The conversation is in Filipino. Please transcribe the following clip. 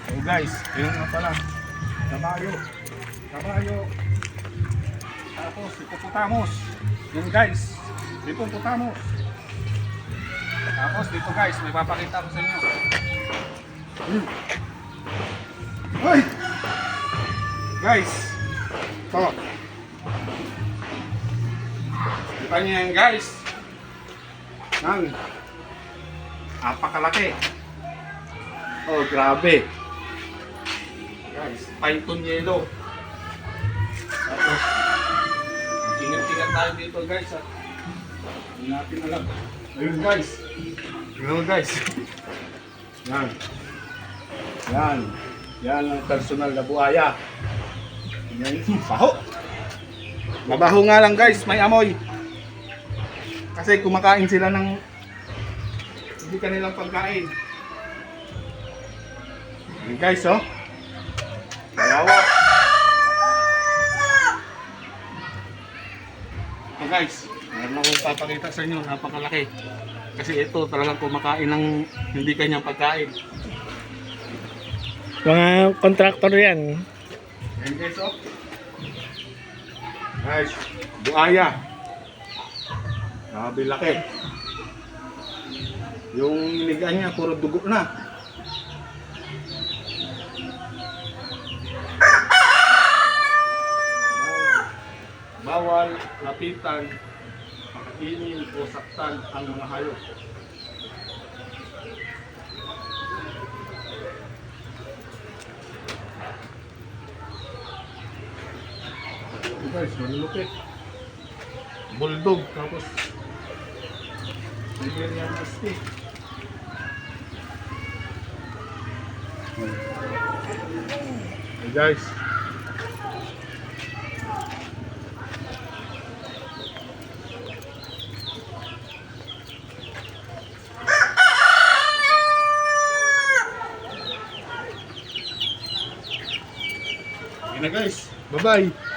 So guys, yun nga pala. Kabayo. Kabayo. Tapos, hippopotamus. Yun guys. Hippopotamus. Tapos dito guys, may papakita ko sa inyo. Ay! Guys. Ito. Kita niyo yan guys. Yan. Napakalaki. Oh, grabe. Guys, python yellow. Tapos, ingat-ingat tayo dito guys. Hindi natin alam. Ayun guys. Ayun guys. Yan. Yan. Yan ang personal na buhaya. Yan. Baho. Mabaho nga lang guys. May amoy. Kasi kumakain sila ng hindi kanilang pagkain. Yan guys, oh. Kawawa. So guys, meron akong papakita sa inyo, napakalaki. Kasi ito talagang kumakain ng hindi kanyang pagkain. Mga kontraktor yan. Yan guys, oh. Guys, buhaya. Grabe laki. Yung ligaan niya, puro dugo na. Bawal lapitan, pakainin o saktan ang mga hayop. Guys, malulupit. Bulldog, tapos Siberian Husky. Hey guys. Yan na guys. Bye-bye.